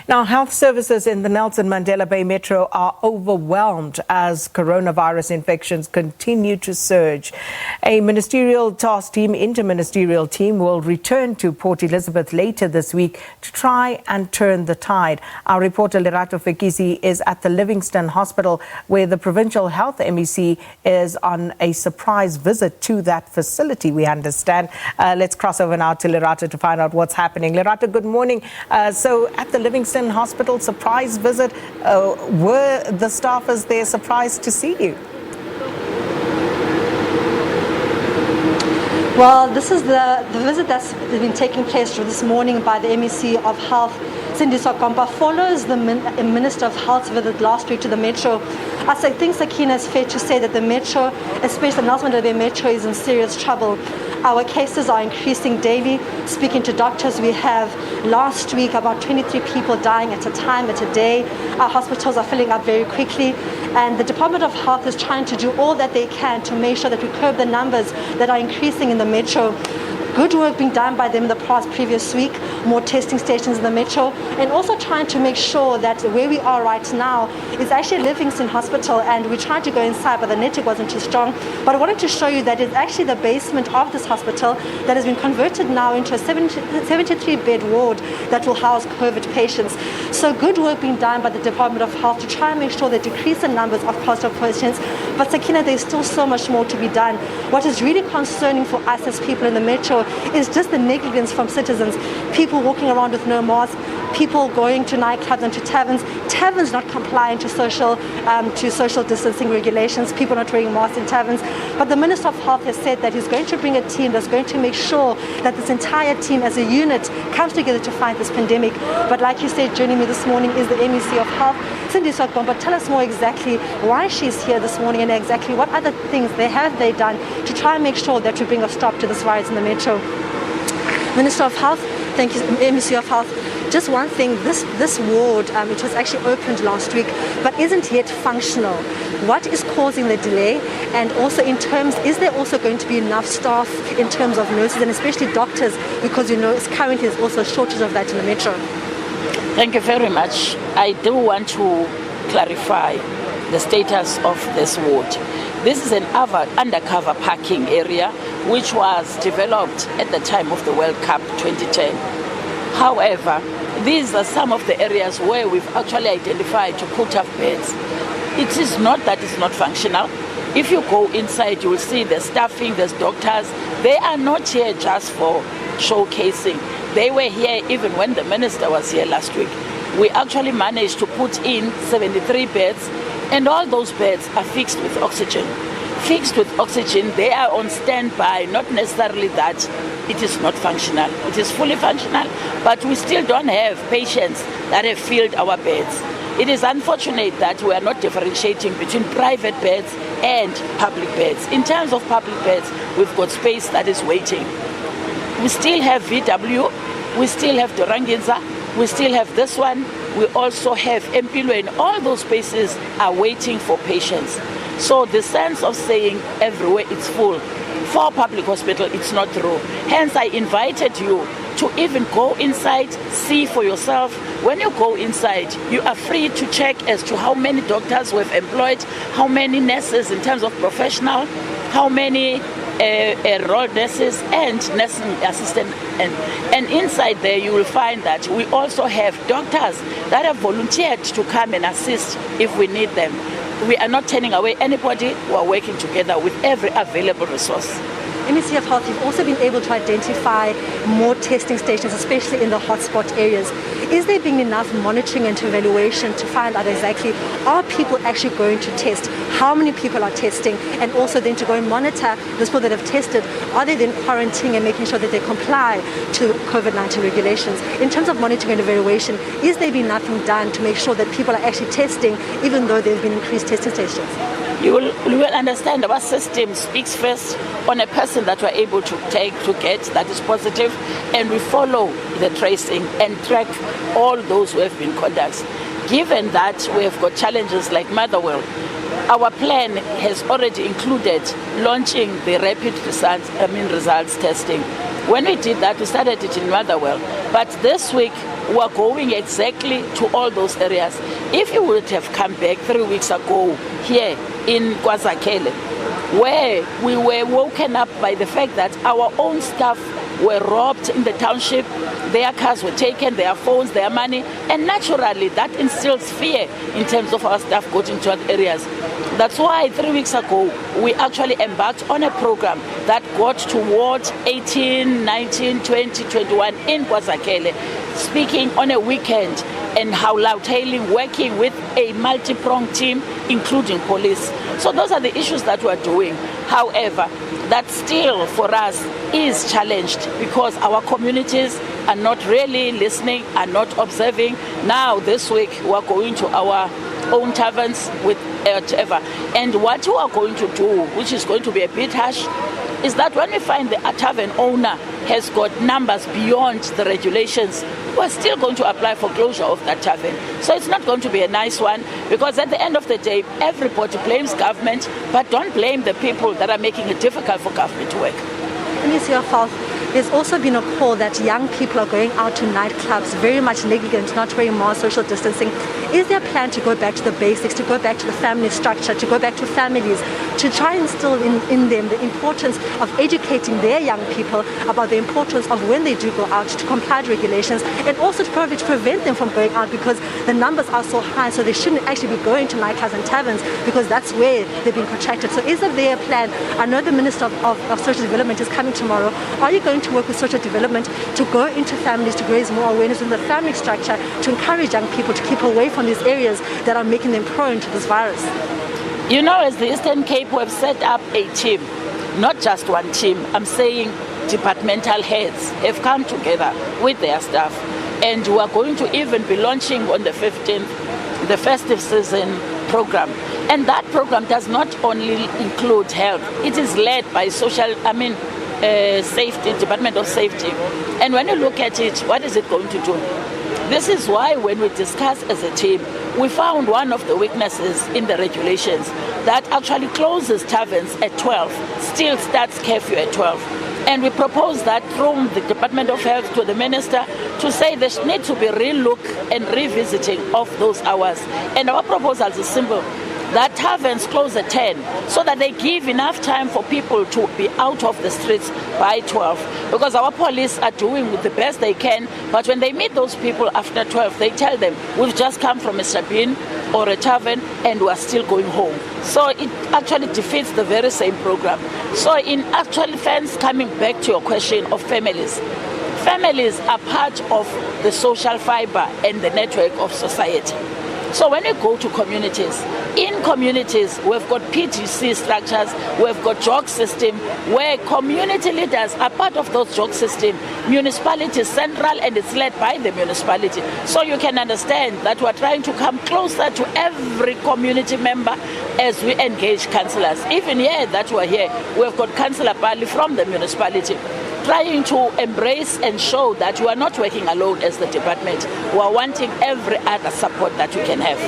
Now, health services in the Nelson Mandela Bay Metro are overwhelmed as coronavirus infections continue to surge. A ministerial task team, interministerial team, will return to Port Elizabeth later this week to try and turn the tide. Our reporter Lerato Fekisi is at the Livingstone Hospital, where the provincial health MEC is on a surprise visit to that facility, we understand. Let's cross over now to Lerato to find out what's happening. Lerato, good morning. So at the Livingstone Hospital, surprise visit. Were the staffers there surprised to see you? Well, this is the visit that's been taking place this morning by the MEC of Health, Cindy Sokompa, follows the Minister of Health's visit last week to the Metro. I think, Sakina, it's fair to say that the Metro, especially the Nelson Mandela Bay Metro, is in serious trouble. Our cases are increasing daily. Speaking to doctors, we have last week about 23 people dying at a time, at a day. Our hospitals are filling up very quickly, and the Department of Health is trying to do all that they can to make sure that we curb the numbers that are increasing in the Metro. Good work being done by them the previous week, more testing stations in the Metro, and also trying to make sure that where we are right now is actually Livingstone Hospital, and we tried to go inside, but the network wasn't too strong. But I wanted to show you that it's actually the basement of this hospital that has been converted now into a 73-bed ward that will house COVID patients. So good work being done by the Department of Health to try and make sure they decrease the numbers of positive patients. But Sakina, there's still so much more to be done. What is really concerning for us as people in the Metro is just the negligence from citizens. People walking around with no mask, people going to nightclubs and to taverns not complying to social distancing regulations, people not wearing masks in taverns. But the Minister of Health has said that he's going to bring a team that's going to make sure that this entire team as a unit comes together to fight this pandemic. But like you said, joining me this morning is the MEC of Health, Cindy Sokompa. Tell us more exactly why she's here this morning and exactly what other things they done to try and make sure that we bring a stop to this virus in the Metro. Minister of Health, thank you, MEC of Health. Just one thing, this ward, it was actually opened last week, but isn't yet functional. What is causing the delay? And also in terms, is there also going to be enough staff in terms of nurses and especially doctors, because you know currently there's also a shortage of that in the Metro? Thank you very much. I do want to clarify the status of this ward. This is an undercover parking area which was developed at the time of the World Cup 2010. However, these are some of the areas where we've actually identified to put up beds. It is not that it's not functional. If you go inside, you will see the staffing, there's doctors. They are not here just for showcasing. They were here even when the minister was here last week. We actually managed to put in 73 beds, and all those beds are fixed with oxygen. Fixed with oxygen, they are on standby, not necessarily that it is not functional. It is fully functional, but we still don't have patients that have filled our beds. It is unfortunate that we are not differentiating between private beds and public beds. In terms of public beds, we've got space that is waiting. We still have VW, we still have Doranginza, we still have this one, we also have Empilo, and all those spaces are waiting for patients. So the sense of saying everywhere it's full, for public hospital, it's not true. Hence, I invited you to even go inside, see for yourself. When you go inside, you are free to check as to how many doctors we've employed, how many nurses in terms of professional, how many enrolled nurses and nursing assistant. And inside there, you will find that we also have doctors that have volunteered to come and assist if we need them. We are not turning away anybody. We are working together with every available resource. MEC of Health, you've also been able to identify more testing stations, especially in the hotspot areas. Is there being enough monitoring and evaluation to find out exactly, are people actually going to test? How many people are testing? And also then to go and monitor those people that have tested, are they then quarantining and making sure that they comply to COVID-19 regulations? In terms of monitoring and evaluation, is there being nothing done to make sure that people are actually testing, even though there have been increased testing stations? You will understand our system speaks first on a person that we're able to get that is positive, and we follow the tracing and track all those who have been contacts. Given that we have got challenges like Motherwell, our plan has already included launching the rapid results testing. When we did that, we started it in Motherwell. But this week, we are going exactly to all those areas. If you would have come back 3 weeks ago here in KwaZakele, where we were woken up by the fact that our own staff were robbed in the township, their cars were taken, their phones, their money, and naturally that instills fear in terms of our staff going to other areas. That's why 3 weeks ago we actually embarked on a program that got to Ward 18, 19, 20, 21 in KwaZakele, speaking on a weekend and how loudhailing, working with a multi-pronged team, including police. So those are the issues that we're doing. However, that still for us is challenged because our communities are not really listening, are not observing. Now this week we're going to our own taverns with whatever. And what we are going to do, which is going to be a bit harsh, is that when we find the tavern owner has got numbers beyond the regulations, we're still going to apply for closure of that tavern. So it's not going to be a nice one, because at the end of the day, everybody blames government, but don't blame the people that are making it difficult for government to work. MEC of Health, there's also been a call that young people are going out to nightclubs, very much negligent, not wearing masks, social distancing. Is there a plan to go back to the basics, to go back to the family structure, to go back to families, to try and instill in them the importance of educating their young people about the importance of when they do go out to comply to regulations, and also to probably to prevent them from going out because the numbers are so high, so they shouldn't actually be going to nightclubs and taverns because that's where they've been contracted. So is there a plan? I know the Minister of Social Development is coming tomorrow. Are you going to work with social development to go into families to raise more awareness in the family structure, to encourage young people to keep away from these areas that are making them prone to this virus? You know, as the Eastern Cape, we have set up a team, not just one team. I'm saying departmental heads have come together with their staff, and we are going to even be launching on the 15th the festive season program. And that program does not only include health, it is led by safety, Department of Safety. And when you look at it, what is it going to do? This is why when we discuss as a team, we found one of the weaknesses in the regulations that actually closes taverns at 12, still starts curfew at 12. And we propose that through the Department of Health to the Minister to say there needs to be re-look and revisiting of those hours. And our proposal is simple, that taverns close at 10 so that they give enough time for people to be out of the streets by 12. Because our police are doing the best they can, but when they meet those people after 12, they tell them, we've just come from a sabine or a tavern and we are still going home. So it actually defeats the very same program. So in actual sense, coming back to your question of families, families are part of the social fiber and the network of society. So when you go to communities, in communities we've got PGC structures, we've got JOG system, where community leaders are part of those JOG system. Municipality is central and it's led by the municipality. So you can understand that we're trying to come closer to every community member as we engage councillors. Even here that we're here, we've got Councillor Bali from the municipality, trying to embrace and show that we are not working alone as the department. We are wanting every other support that we can have.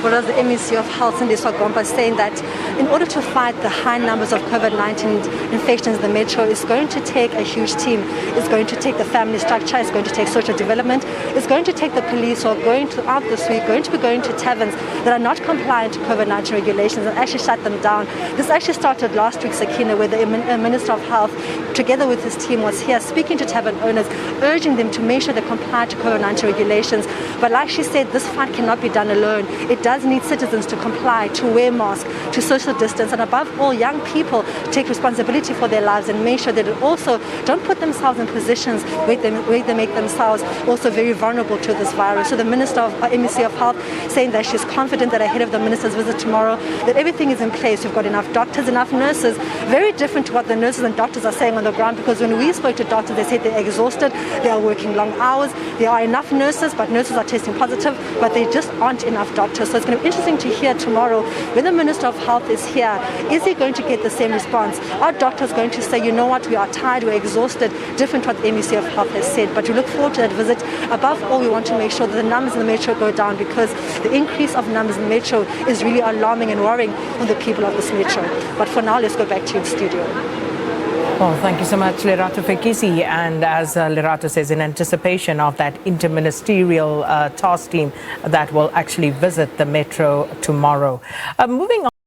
Well, as the MEC of Health, Nelson Mandela Bay, saying that in order to fight the high numbers of COVID-19 infections in the metro, it's going to take a huge team. It's going to take the family structure, it's going to take social development, it's going to take the police who are going to, out this week, going to be going to taverns that are not compliant to COVID-19 regulations and actually shut them down. This actually started last week, Sakina, where the Minister of Health, together with his team, was here speaking to tavern owners, urging them to make sure they comply to COVID-19 regulations. But like she said, this fight cannot be done alone. It does need citizens to comply, to wear masks, to social distance, and above all, young people take responsibility for their lives and make sure that they also don't put themselves in positions where they make themselves also very vulnerable to this virus. So the Minister of MEC of Health saying that she's confident that ahead of the Minister's visit tomorrow, that everything is in place. We've got enough doctors, enough nurses, very different to what the nurses and doctors are saying on the ground, because when we spoke to doctors, they said they're exhausted, they are working long hours, there are enough nurses, but nurses are testing positive, but there just aren't enough doctors. So it's going to be interesting to hear tomorrow when the Minister of Health is here, is he going to get the same response? Are doctors going to say, you know what, we are tired, we're exhausted, different to what the MEC of Health has said? But we look forward to that visit. Above all, we want to make sure that the numbers in the metro go down, because the increase of numbers in the metro is really alarming and worrying on the people of this metro. But for now, let's go back to the studio. Well, thank you so much, Lerato Fekisi. And as Lerato says, in anticipation of that interministerial task team that will actually visit the metro tomorrow. Moving on.